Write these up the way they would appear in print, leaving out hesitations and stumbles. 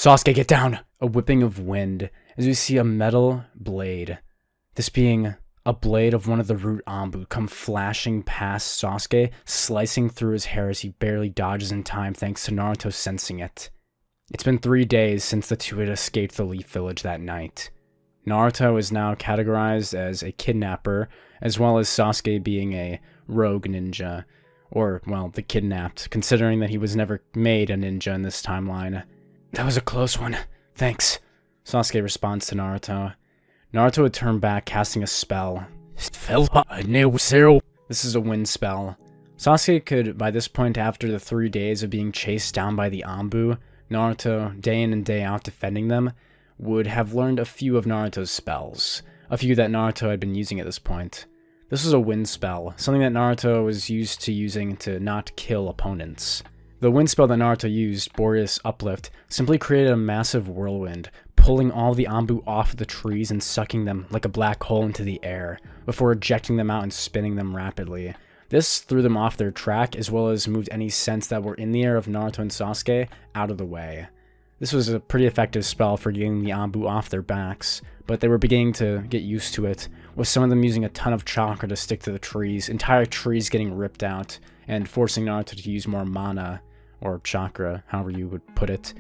Sasuke, get down! A whipping of wind as we see a metal blade, this being a blade of one of the root Anbu, come flashing past Sasuke, slicing through his hair as he barely dodges in time thanks to Naruto sensing it. It's been 3 days since the two had escaped the Leaf Village that night. Naruto is now categorized as a kidnapper, as well as Sasuke being a rogue ninja, or, well, the kidnapped, considering that he was never made a ninja in this timeline. That was a close one. Thanks. Sasuke responds to Naruto. Naruto would turn back, casting a spell. This is a wind spell. Sasuke could, by this point after the 3 days of being chased down by the Anbu, Naruto, day in and day out defending them, would have learned a few of Naruto's spells. A few that Naruto had been using at this point. This was a wind spell, something that Naruto was used to using to not kill opponents. The wind spell that Naruto used, Boreas Uplift, simply created a massive whirlwind, pulling all the Anbu off of the trees and sucking them like a black hole into the air, before ejecting them out and spinning them rapidly. This threw them off their track, as well as moved any scents that were in the air of Naruto and Sasuke out of the way. This was a pretty effective spell for getting the Anbu off their backs, but they were beginning to get used to it, with some of them using a ton of chakra to stick to the trees, entire trees getting ripped out, and forcing Naruto to use more mana, or chakra, however you would put it.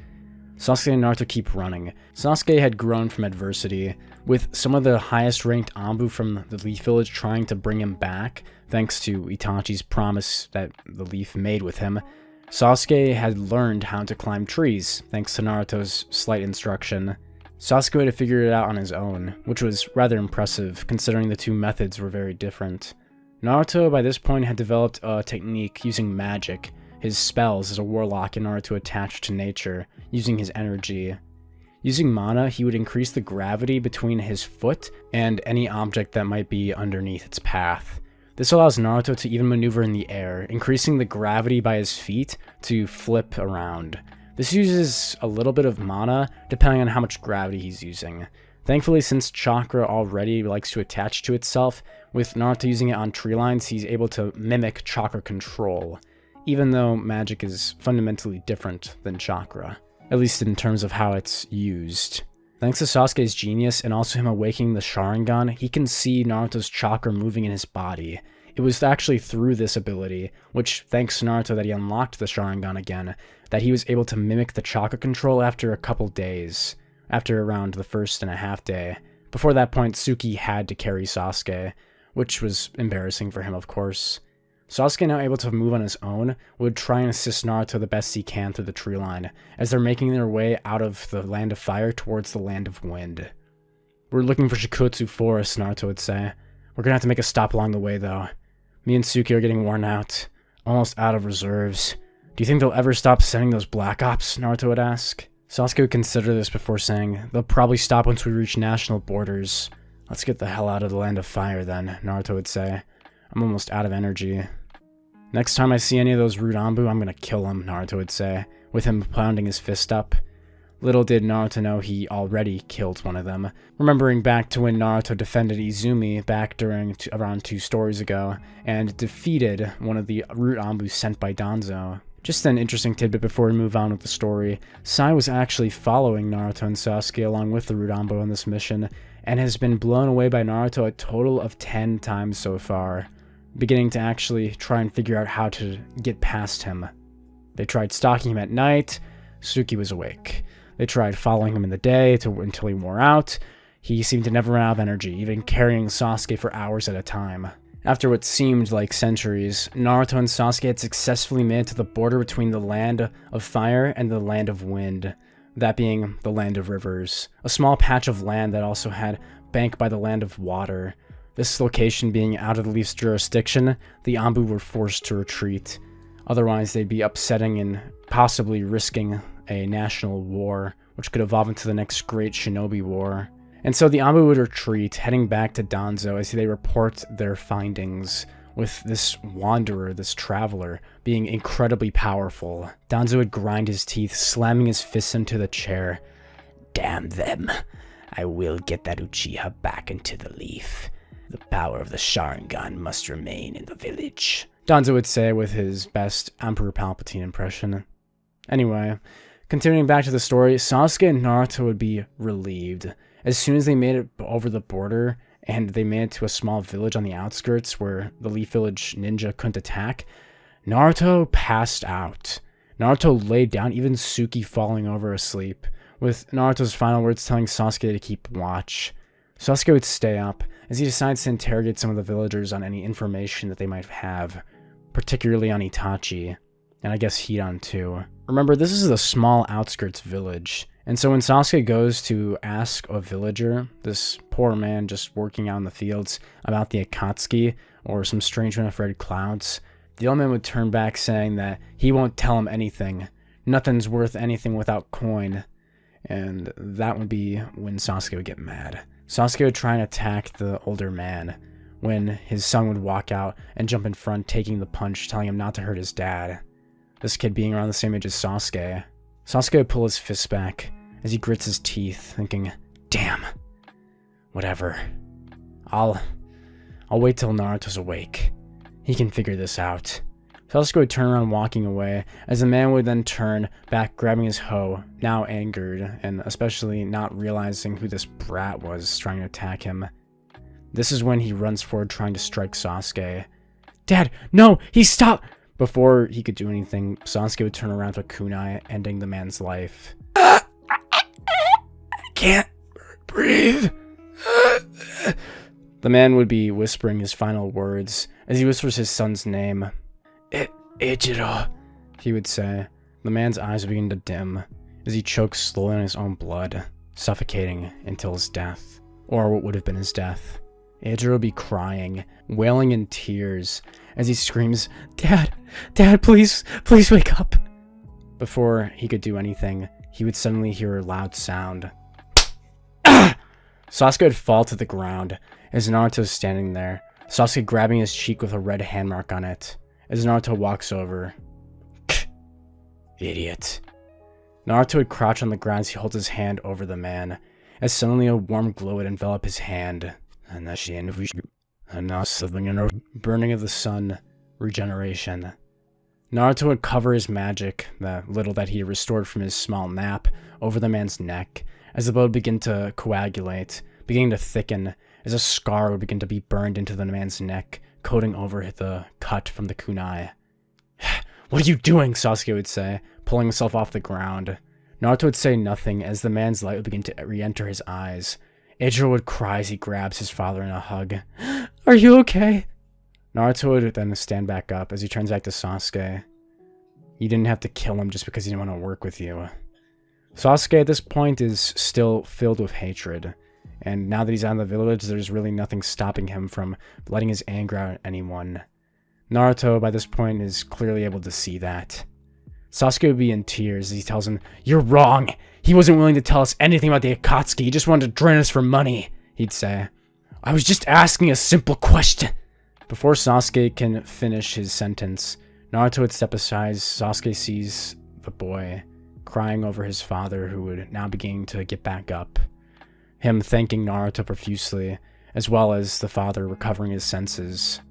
Sasuke and Naruto keep running. Sasuke had grown from adversity, with some of the highest ranked Anbu from the Leaf Village trying to bring him back, thanks to Itachi's promise that the Leaf made with him. Sasuke had learned how to climb trees, thanks to Naruto's slight instruction. Sasuke had figured it out on his own, which was rather impressive, considering the two methods were very different. Naruto, by this point, had developed a technique using magic, his spells as a warlock in order to attach to nature, using his energy. Using mana, he would increase the gravity between his foot and any object that might be underneath its path. This allows Naruto to even maneuver in the air, increasing the gravity by his feet to flip around. This uses a little bit of mana, depending on how much gravity he's using. Thankfully, since chakra already likes to attach to itself, with Naruto using it on tree lines, he's able to mimic chakra control, even though magic is fundamentally different than chakra, at least in terms of how it's used. Thanks to Sasuke's genius and also him awakening the Sharingan, he can see Naruto's chakra moving in his body. It was actually through this ability, which thanks to Naruto that he unlocked the Sharingan again, that he was able to mimic the chakra control after a couple days, after around the 1.5 day. Before that point, Tsuki had to carry Sasuke, which was embarrassing for him, of course. Sasuke, now able to move on his own, would try and assist Naruto the best he can through the tree line, as they're making their way out of the Land of Fire towards the Land of Wind. We're looking for Shikotsu Forest, Naruto would say. We're gonna have to make a stop along the way, though. Me and Tsuki are getting worn out, almost out of reserves. Do you think they'll ever stop sending those Black Ops? Naruto would ask. Sasuke would consider this before saying, they'll probably stop once we reach national borders. Let's get the hell out of the Land of Fire then, Naruto would say. I'm almost out of energy. Next time I see any of those root Anbu, I'm gonna kill him, Naruto would say, with him pounding his fist up. Little did Naruto know he already killed one of them, remembering back to when Naruto defended Izumi back during around 2 stories ago, and defeated one of the root Anbu sent by Danzo. Just an interesting tidbit before we move on with the story. Sai was actually following Naruto and Sasuke along with the root Anbu on this mission, and has been blown away by Naruto a total of 10 times so far, beginning to actually try and figure out how to get past him. They tried stalking him at night. Tsuki was awake. They tried following him in the day until he wore out. He seemed to never run out of energy, even carrying Sasuke for hours at a time. After what seemed like centuries, Naruto and Sasuke had successfully made it to the border between the Land of Fire and the Land of Wind, that being the Land of Rivers, a small patch of land that also had banked by the Land of Water. This location being out of the Leaf's jurisdiction, the Anbu were forced to retreat. Otherwise, they'd be upsetting and possibly risking a national war, which could evolve into the next great shinobi war. And so the Anbu would retreat, heading back to Danzo as they report their findings, with this wanderer, this traveler, being incredibly powerful. Danzo would grind his teeth, slamming his fists into the chair. Damn them. I will get that Uchiha back into the Leaf. The power of the Sharingan must remain in the village, Danzo would say with his best Emperor Palpatine impression. Anyway, Continuing back to the story, Sasuke and Naruto would be relieved. As soon as they made it over the border, and they made it to a small village on the outskirts where the Leaf Village ninja couldn't attack, Naruto passed out. Naruto laid down, even Tsuki falling over asleep, with Naruto's final words telling Sasuke to keep watch. Sasuke would stay up, as he decides to interrogate some of the villagers on any information that they might have, particularly on Itachi, and I guess Hidan too. Remember, this is a small outskirts village, and so when Sasuke goes to ask a villager, this poor man just working out in the fields, about the Akatsuki, or some strange man with red clouds, the old man would turn back saying that he won't tell him anything. Nothing's worth anything without coin. And that would be when Sasuke would get mad. Sasuke would try and attack the older man, when his son would walk out and jump in front, taking the punch, telling him not to hurt his dad. This kid being around the same age as Sasuke. Sasuke would pull his fists back as he grits his teeth, thinking, damn, whatever. I'll wait till Naruto's awake. He can figure this out. Sasuke would turn around walking away, as the man would then turn back grabbing his hoe, now angered, and especially not realizing who this brat was trying to attack him. This is when he runs forward trying to strike Sasuke. Dad, no, he stopped! Before he could do anything, Sasuke would turn around to a kunai, ending the man's life. I can't breathe. The man would be whispering his final words as he whispers his son's name. Ichiro, he would say. The man's eyes would begin to dim as he chokes slowly on his own blood, suffocating until his death, or what would have been his death. Ichiro would be crying, wailing in tears as he screams, Dad, please wake up. Before he could do anything, he would suddenly hear a loud sound. Sasuke would fall to the ground as Naruto is standing there, Sasuke grabbing his cheek with a red hand mark on it, as Naruto walks over. Idiot. Naruto would crouch on the ground as he holds his hand over the man, as suddenly a warm glow would envelop his hand. Burning of the sun, regeneration. Naruto would cover his magic, the little that he restored from his small nap, over the man's neck, as the blood would begin to coagulate, beginning to thicken, as a scar would begin to be burned into the man's neck, coating over the cut from the kunai. What are you doing? Sasuke would say, pulling himself off the ground. Naruto would say nothing as the man's light would begin to re-enter his eyes. Ichiro would cry as he grabs his father in a hug. Are you okay? Naruto would then stand back up as he turns back to Sasuke. You didn't have to kill him just because he didn't want to work with you. Sasuke at this point is still filled with hatred. And now that he's out of the village, there's really nothing stopping him from letting his anger out at anyone. Naruto, by this point, is clearly able to see that. Sasuke would be in tears as he tells him, You're wrong! He wasn't willing to tell us anything about the Akatsuki, he just wanted to drain us for money, he'd say. I was just asking a simple question. Before Sasuke can finish his sentence, Naruto would step aside as Sasuke sees the boy crying over his father, who would now begin to get back up. Him thanking Naruto profusely, as well as the father recovering his senses.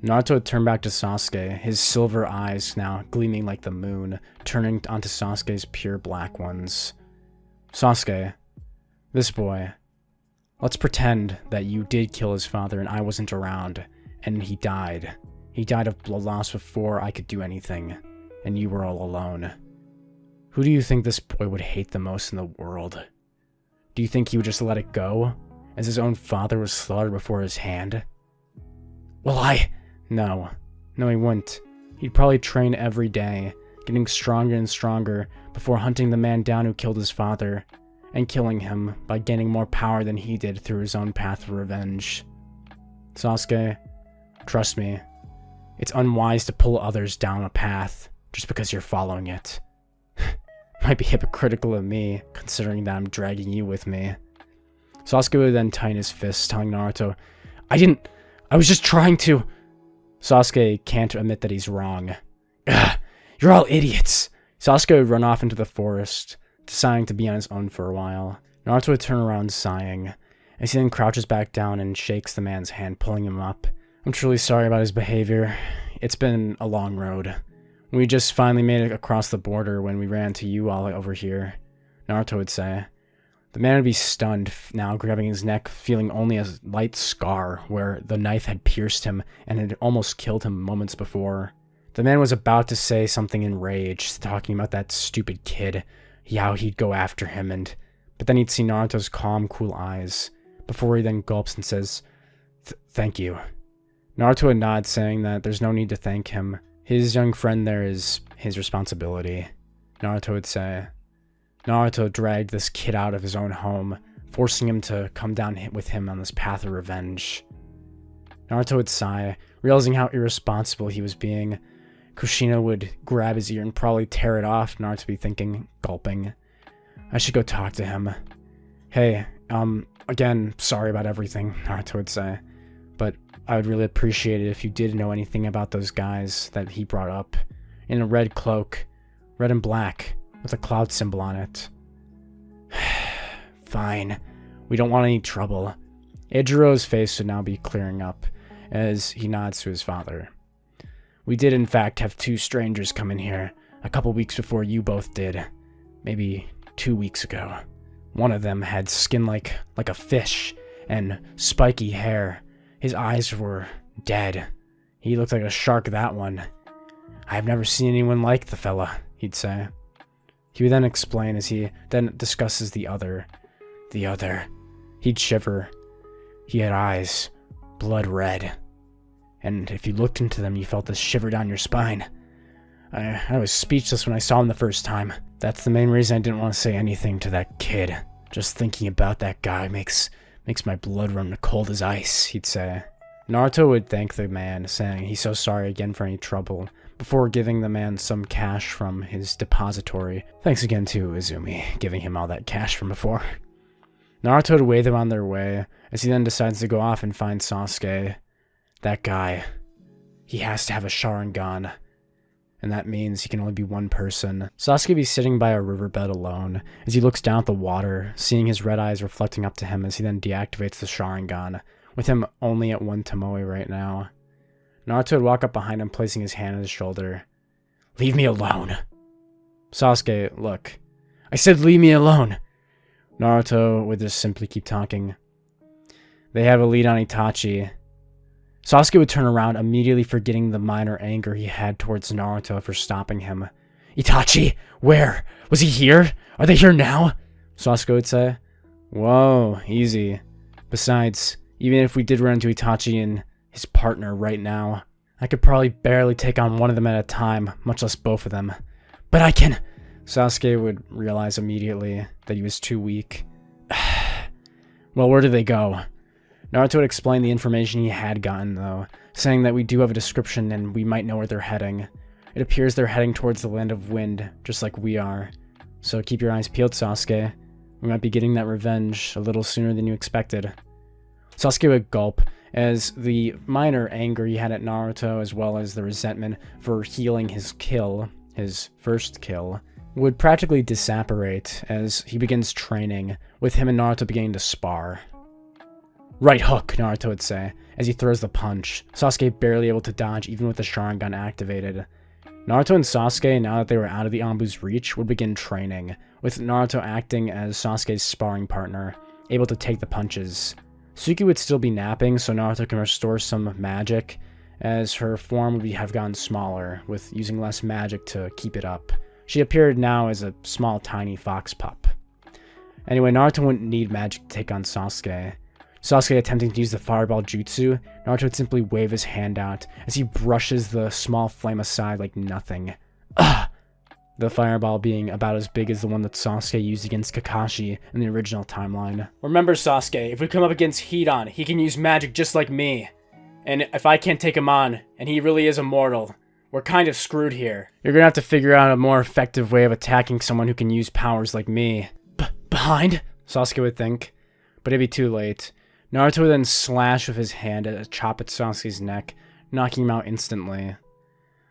Naruto would turn back to Sasuke, his silver eyes now gleaming like the moon, turning onto Sasuke's pure black ones. Sasuke, this boy, let's pretend that you did kill his father and I wasn't around, and he died. He died of blood loss before I could do anything, and you were all alone. Who do you think this boy would hate the most in the world? Do you think he would just let it go, as his own father was slaughtered before his hand? Well, No, he wouldn't. He'd probably train every day, getting stronger and stronger before hunting the man down who killed his father, and killing him by gaining more power than he did through his own path of revenge. Sasuke, trust me, it's unwise to pull others down a path just because you're following it. Might be hypocritical of me, considering that I'm dragging you with me. Sasuke would then tighten his fists, telling Naruto, I was just trying to... Sasuke can't admit that he's wrong. Ugh, you're all idiots. Sasuke would run off into the forest, deciding to be on his own for a while. Naruto would turn around sighing, as he then crouches back down and shakes the man's hand, pulling him up. I'm truly sorry about his behavior. It's been a long road. We just finally made it across the border when we ran to you all over here, Naruto would say. The man would be stunned, now grabbing his neck, feeling only a light scar where the knife had pierced him and had almost killed him moments before. The man was about to say something enraged, talking about that stupid kid, how he'd go after him, but then he'd see Naruto's calm, cool eyes, before he then gulps and says, "Thank you." Naruto would nod, saying that there's no need to thank him. His young friend there is his responsibility, Naruto would say. Naruto dragged this kid out of his own home, forcing him to come down with him on this path of revenge. Naruto would sigh, realizing how irresponsible he was being. Kushina would grab his ear and probably tear it off, Naruto would be thinking, gulping. I should go talk to him. Hey, again, sorry about everything, Naruto would say. But I would really appreciate it if you did know anything about those guys that he brought up. In a red cloak, red and black, with a cloud symbol on it. Fine. We don't want any trouble. Eijiro's face should now be clearing up, as he nods to his father. We did in fact have 2 strangers come in here, a couple weeks before you both did. Maybe 2 weeks ago. One of them had skin like a fish, and spiky hair. His eyes were dead. He looked like a shark, that one. I've never seen anyone like the fella, he'd say. He would then explain as he then discusses the other. The other. He'd shiver. He had eyes, blood red. And if you looked into them, you felt this shiver down your spine. I was speechless when I saw him the first time. That's the main reason I didn't want to say anything to that kid. Just thinking about that guy makes my blood run cold as ice, he'd say. Naruto would thank the man, saying he's so sorry again for any trouble, before giving the man some cash from his depository. Thanks again to Izumi, giving him all that cash from before. Naruto would wave them on their way, as he then decides to go off and find Sasuke. That guy. He has to have a Sharingan. And that means he can only be one person. Sasuke be sitting by a riverbed alone, as he looks down at the water, seeing his red eyes reflecting up to him as he then deactivates the Sharingan, with him only at 1 Tomoe right now. Naruto would walk up behind him, placing his hand on his shoulder. Leave me alone. Sasuke, look. I said leave me alone. Naruto would just simply keep talking. They have a lead on Itachi. Sasuke would turn around, immediately forgetting the minor anger he had towards Naruto for stopping him. Itachi! Where? Was he here? Are they here now? Sasuke would say. Whoa, easy. Besides, even if we did run into Itachi and his partner right now, I could probably barely take on one of them at a time, much less both of them. But I can... Sasuke would realize immediately that he was too weak. Well, where do they go? Naruto would explain the information he had gotten, though, saying that we do have a description and we might know where they're heading. It appears they're heading towards the land of wind, just like we are. So keep your eyes peeled, Sasuke. We might be getting that revenge a little sooner than you expected. Sasuke would gulp, as the minor anger he had at Naruto, as well as the resentment for healing his kill, his first kill, would practically disapparate as he begins training, with him and Naruto beginning to spar. Right hook, Naruto would say, as he throws the punch, Sasuke barely able to dodge even with the Sharingan activated. Naruto and Sasuke, now that they were out of the Anbu's reach, would begin training, with Naruto acting as Sasuke's sparring partner, able to take the punches. Tsuki would still be napping, so Naruto can restore some magic, as her form would have gotten smaller, with using less magic to keep it up. She appeared now as a small, tiny fox pup. Anyway, Naruto wouldn't need magic to take on Sasuke. Sasuke attempting to use the fireball jutsu, Naruto would simply wave his hand out as he brushes the small flame aside like nothing. Ugh! The fireball being about as big as the one that Sasuke used against Kakashi in the original timeline. Remember, Sasuke, if we come up against Hidan, he can use magic just like me. And if I can't take him on, and he really is immortal, we're kind of screwed here. You're gonna have to figure out a more effective way of attacking someone who can use powers like me. Behind? Sasuke would think. But it'd be too late. Naruto would then slash with his hand at a chop at Sasuke's neck, knocking him out instantly.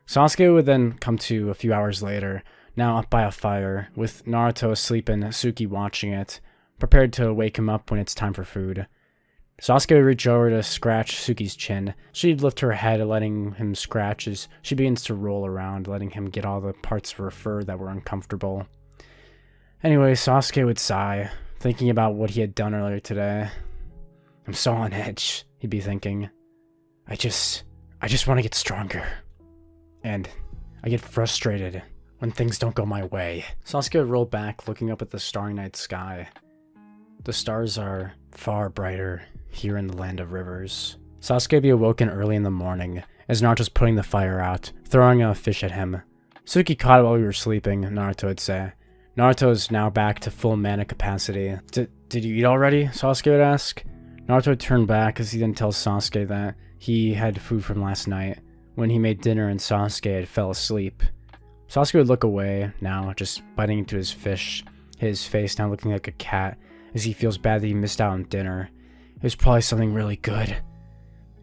Sasuke would then come to a few hours later, now up by a fire, with Naruto asleep and Tsuki watching it, prepared to wake him up when it's time for food. Sasuke would reach over to scratch Suki's chin. She'd lift her head, letting him scratch as she begins to roll around, letting him get all the parts of her fur that were uncomfortable. Anyway, Sasuke would sigh, thinking about what he had done earlier today. I'm so on edge, he'd be thinking. I just want to get stronger. And I get frustrated when things don't go my way. Sasuke would roll back, looking up at the starry night sky. The stars are far brighter here in the land of rivers. Sasuke would be awoken early in the morning, as Naruto's putting the fire out, throwing a fish at him. Tsuki caught it while we were sleeping, Naruto would say. Naruto is now back to full mana capacity. Did you eat already? Sasuke would ask. Naruto would turn back as he then tells Sasuke that he had food from last night, when he made dinner and Sasuke had fell asleep. Sasuke would look away, now just biting into his fish, his face now looking like a cat, as he feels bad that he missed out on dinner. It was probably something really good.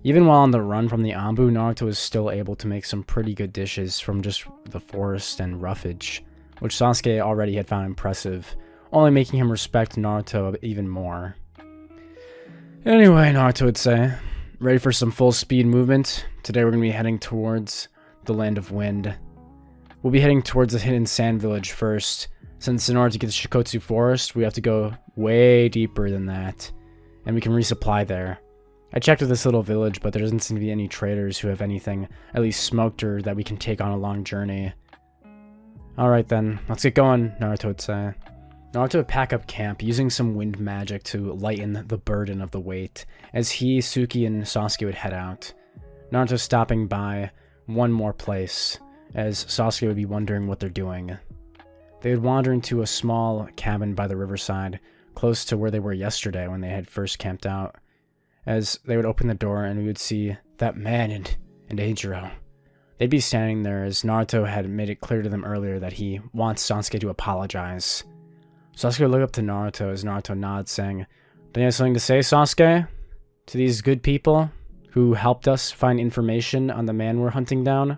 Even while on the run from the Anbu, Naruto was still able to make some pretty good dishes from just the forest and roughage, which Sasuke already had found impressive, only making him respect Naruto even more. Anyway, Naruto would say, ready for some full speed movement? Today we're going to be heading towards the Land of Wind. We'll be heading towards the hidden sand village first, since in order to get to Shikotsu Forest, we have to go way deeper than that, and we can resupply there. I checked with this little village, but there doesn't seem to be any traders who have anything, at least smoked or that we can take on a long journey. Alright then, let's get going, Naruto would say. Naruto would pack up camp, using some wind magic to lighten the burden of the weight, as he, Tsuki, and Sasuke would head out. Naruto stopping by one more place, as Sasuke would be wondering what they're doing. They would wander into a small cabin by the riverside, close to where they were yesterday when they had first camped out. As they would open the door and we would see that man and Eijiro. They'd be standing there as Naruto had made it clear to them earlier that he wants Sasuke to apologize. Sasuke would look up to Naruto as Naruto nods, saying, "Don't you have something to say, Sasuke? To these good people who helped us find information on the man we're hunting down?"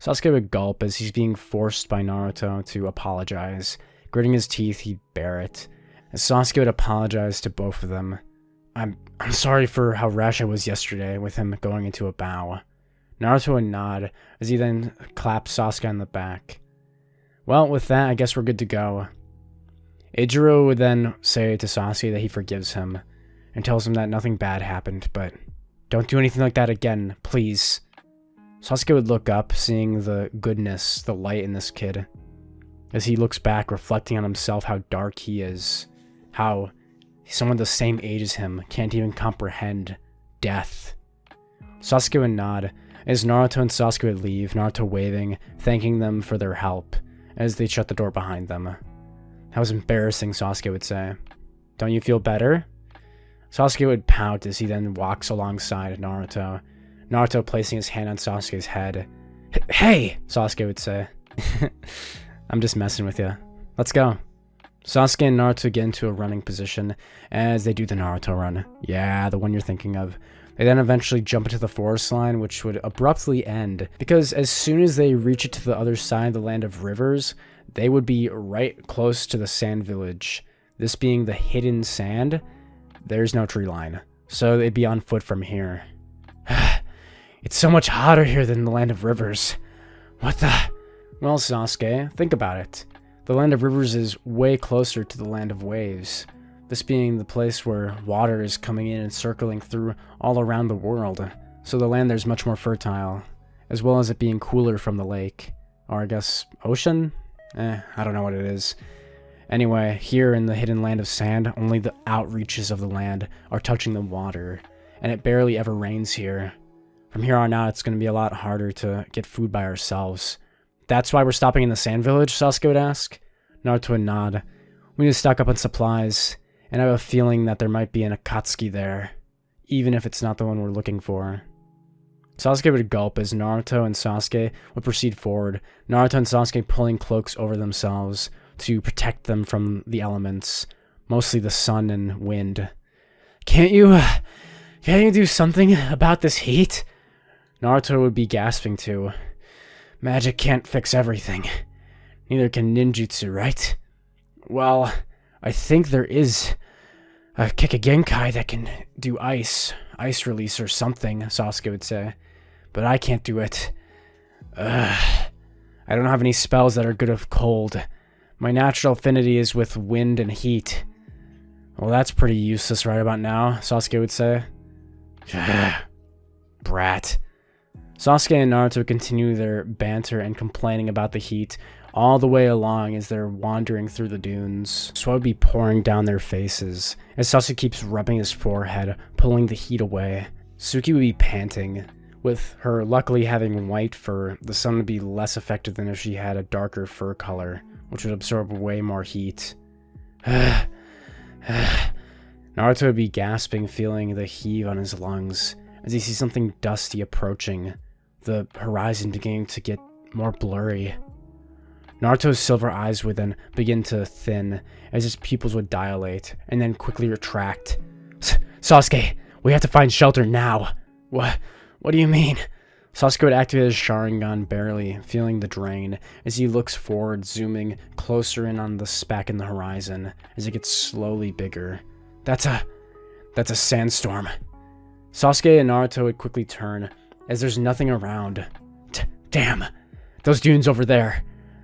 Sasuke would gulp as he's being forced by Naruto to apologize. Gritting his teeth, he'd bear it. As Sasuke would apologize to both of them. I'm sorry for how rash I was yesterday with him going into a bow. Naruto would nod as he then clapped Sasuke on the back. Well, with that, I guess we're good to go. Eijiro would then say to Sasuke that he forgives him and tells him that nothing bad happened, but don't do anything like that again, please. Sasuke would look up, seeing the goodness, the light in this kid. As he looks back, reflecting on himself, how dark he is. How someone the same age as him can't even comprehend death. Sasuke would nod, as Naruto and Sasuke would leave, Naruto waving, thanking them for their help, as they shut the door behind them. That was embarrassing, Sasuke would say. Don't you feel better? Sasuke would pout as he then walks alongside Naruto. Naruto placing his hand on Sasuke's head. Hey! Sasuke would say. I'm just messing with you. Let's go. Sasuke and Naruto get into a running position as they do the Naruto run. Yeah, the one you're thinking of. They then eventually jump into the forest line, which would abruptly end, because as soon as they reach it to the other side of the land of rivers, they would be right close to the sand village. This being the hidden sand, there's no tree line, so they'd be on foot from here. It's so much hotter here than the land of rivers. What the? Well, Sasuke, think about it. The land of rivers is way closer to the land of waves. This being the place where water is coming in and circling through all around the world. So the land there's much more fertile, as well as it being cooler from the lake. Or I guess, ocean? I don't know what it is. Anyway, here in the hidden land of sand, only the outreaches of the land are touching the water, and it barely ever rains here. From here on out, it's going to be a lot harder to get food by ourselves. That's why we're stopping in the sand village, Sasuke would ask. Naruto would nod. We need to stock up on supplies, and I have a feeling that there might be an Akatsuki there, even if it's not the one we're looking for. Sasuke would gulp as Naruto and Sasuke would proceed forward, Naruto and Sasuke pulling cloaks over themselves to protect them from the elements, mostly the sun and wind. Can't you do something about this heat? Naruto would be gasping too. Magic can't fix everything. Neither can ninjutsu, right? Well, I think there is kick a Genkai that can do ice release or something, Sasuke would say. But I can't do it. I don't have any spells that are good with cold. My natural affinity is with wind and heat. Well, that's pretty useless right about now, Sasuke would say. Brat. Sasuke and Naruto continue their banter and complaining about the heat all the way along as they're wandering through the dunes. Sweat would be pouring down their faces as Sasuke keeps rubbing his forehead, pulling the heat away. Tsuki would be panting. With her luckily having white fur, the sun would be less effective than if she had a darker fur color, which would absorb way more heat. Naruto would be gasping, feeling the heave on his lungs as he sees something dusty approaching, the horizon beginning to get more blurry. Naruto's silver eyes would then begin to thin as his pupils would dilate and then quickly retract. Sasuke, we have to find shelter now. What do you mean? Sasuke would activate his Sharingan barely, feeling the drain as he looks forward, zooming closer in on the speck in the horizon as it gets slowly bigger. That's a sandstorm. Sasuke and Naruto would quickly turn as there's nothing around. Damn, those dunes over there.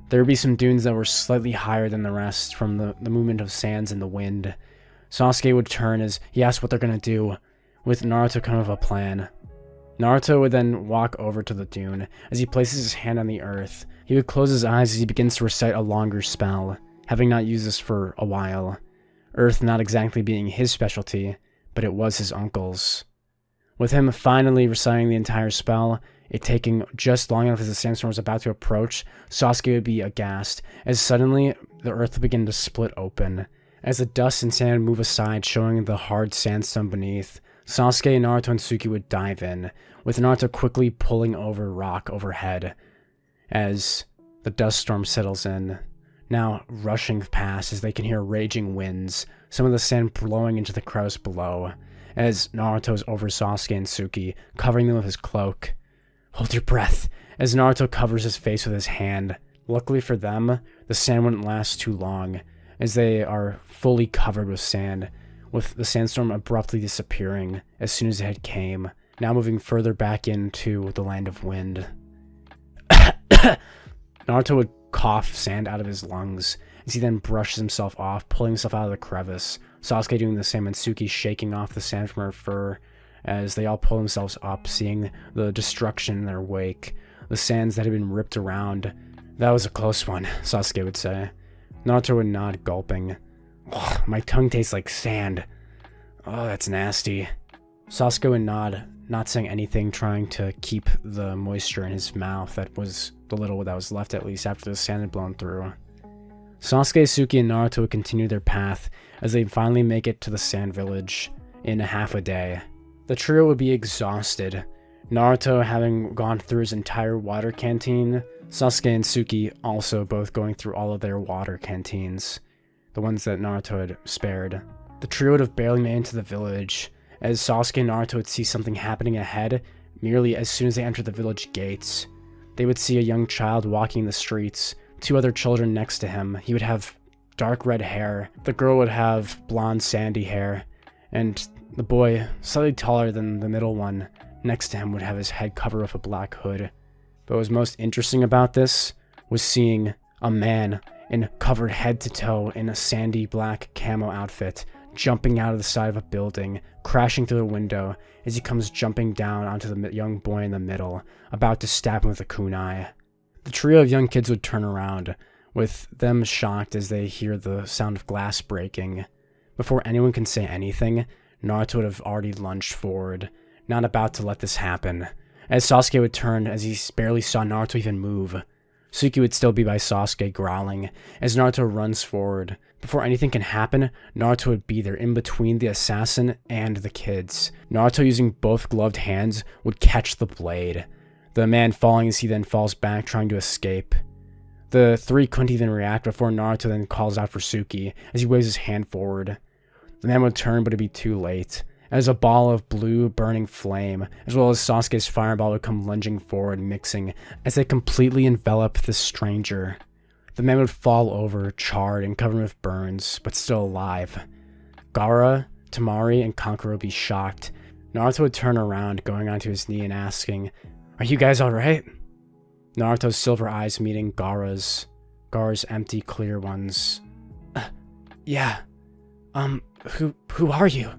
There would be some dunes that were slightly higher than the rest from the movement of sands in the wind. Sasuke would turn as he asked what they're gonna do, with Naruto kind of a plan. Naruto would then walk over to the dune. As he places his hand on the earth, he would close his eyes as he begins to recite a longer spell, having not used this for a while. Earth not exactly being his specialty, but it was his uncle's. With him finally reciting the entire spell, it taking just long enough as the sandstorm was about to approach, Sasuke would be aghast, as suddenly the earth would begin to split open. As the dust and sand move aside, showing the hard sandstone beneath, Sasuke, Naruto, and Tsuki would dive in, with Naruto quickly pulling over rock overhead. As the dust storm settles in, now rushing past as they can hear raging winds, some of the sand blowing into the crevice below, as Naruto's over Sasuke and Tsuki, covering them with his cloak. Hold your breath, as Naruto covers his face with his hand. Luckily for them, the sand wouldn't last too long, as they are fully covered with sand, with the sandstorm abruptly disappearing as soon as it came, now moving further back into the land of wind. Naruto would cough sand out of his lungs as he then brushes himself off, pulling himself out of the crevice. Sasuke doing the same, and Tsuki shaking off the sand from her fur as they all pull themselves up, seeing the destruction in their wake. The sands that had been ripped around. That was a close one, Sasuke would say. Naruto would nod, gulping. Ugh, my tongue tastes like sand. Oh, that's nasty. Sasuke would nod, not saying anything, trying to keep the moisture in his mouth. That was the little that was left, at least, after the sand had blown through. Sasuke, Tsuki, and Naruto would continue their path as they finally make it to the sand village in half a day. The trio would be exhausted, Naruto having gone through his entire water canteen, Sasuke and Tsuki also both going through all of their water canteens, the ones that Naruto had spared. The trio would have barely made it into the village, as Sasuke and Naruto would see something happening ahead merely as soon as they entered the village gates. They would see a young child walking the streets, two other children next to him. He would have dark red hair, the girl would have blonde sandy hair, and the boy, slightly taller than the middle one, next to him would have his head covered with a black hood. But what was most interesting about this was seeing a man covered head to toe in a sandy black camo outfit, jumping out of the side of a building, crashing through the window as he comes jumping down onto the young boy in the middle, about to stab him with a kunai. The trio of young kids would turn around, with them shocked as they hear the sound of glass breaking. Before anyone can say anything, Naruto would have already lunged forward, not about to let this happen. As Sasuke would turn as he barely saw Naruto even move. Tsuki would still be by Sasuke, growling, as Naruto runs forward. Before anything can happen, Naruto would be there in between the assassin and the kids. Naruto, using both gloved hands, would catch the blade. The man falling as he then falls back, trying to escape. The three couldn't even react before Naruto then calls out for Tsuki as he waves his hand forward. The man would turn, but it'd be too late, as a ball of blue burning flame, as well as Sasuke's fireball, would come lunging forward, mixing as they completely envelop the stranger. The man would fall over, charred and covered with burns, but still alive. Gaara, Temari and Kankuro would be shocked. Naruto would turn around, going onto his knee and asking, "Are you guys alright?" Naruto's silver eyes meeting Gaara's empty, clear ones. Yeah. Who are you?"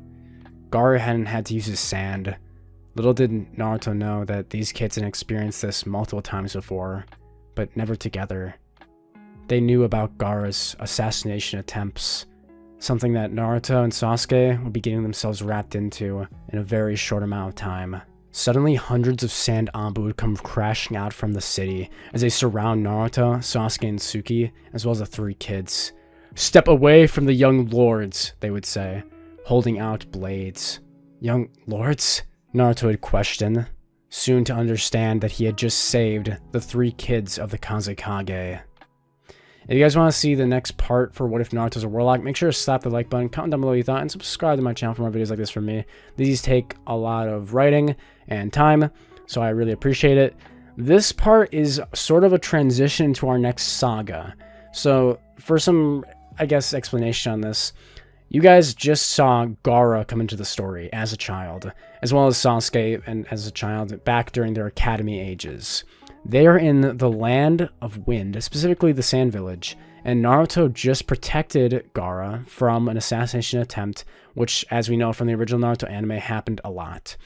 Gaara hadn't had to use his sand. Little did Naruto know that these kids had experienced this multiple times before, but never together. They knew about Gaara's assassination attempts, something that Naruto and Sasuke would be getting themselves wrapped into in a very short amount of time. Suddenly, hundreds of sand Anbu would come crashing out from the city as they surround Naruto, Sasuke, and Tsuki, as well as the three kids. "Step away from the young lords," they would say, holding out blades. "Young lords?" Naruto would question, soon to understand that he had just saved the three kids of the Kazekage. If you guys want to see the next part for What If Naruto's a Warlock, make sure to slap the like button, comment down below what you thought, and subscribe to my channel for more videos like this from me. These take a lot of writing and time, so I really appreciate it. This part is sort of a transition to our next saga. So for some, I guess, explanation on this, you guys just saw Gaara come into the story as a child, as well as Sasuke and as a child back during their academy ages. They are in the Land of Wind, specifically the Sand Village, and Naruto just protected Gaara from an assassination attempt, which, as we know from the original Naruto anime, happened a lot.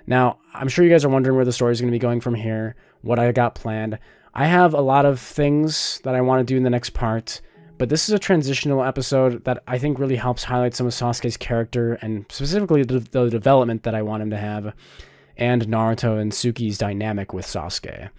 Now, I'm sure you guys are wondering where the story is going to be going from here, what I got planned. I have a lot of things that I want to do in the next part, but this is a transitional episode that I think really helps highlight some of Sasuke's character, and specifically the development that I want him to have, and Naruto and Tsuki's dynamic with Sasuke.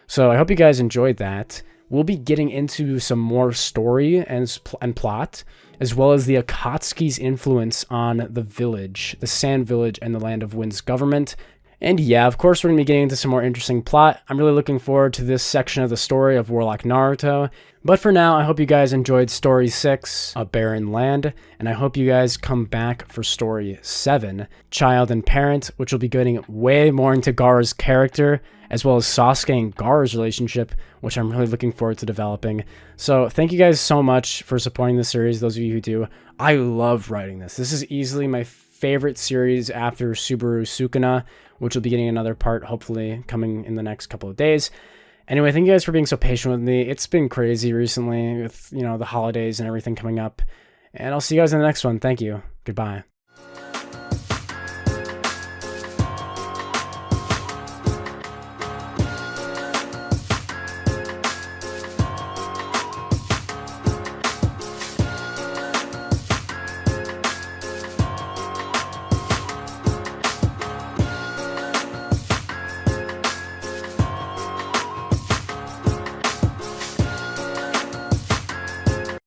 So I hope you guys enjoyed that. We'll be getting into some more story and plot, as well as the Akatsuki's influence on the village, the Sand Village, and the Land of Wind's government. And yeah, of course, we're going to be getting into some more interesting plot. I'm really looking forward to this section of the story of Warlock Naruto. But for now, I hope you guys enjoyed Story 6, A Barren Land, and I hope you guys come back for Story 7, Child and Parent, which will be getting way more into Gaara's character, as well as Sasuke and Gaara's relationship, which I'm really looking forward to developing. So thank you guys so much for supporting the series, those of you who do. I love writing this. This is easily my favorite series after Subaru Sukuna, which will be getting another part, hopefully, coming in the next couple of days. Anyway, thank you guys for being so patient with me. It's been crazy recently with, the holidays and everything coming up. And I'll see you guys in the next one. Thank you. Goodbye.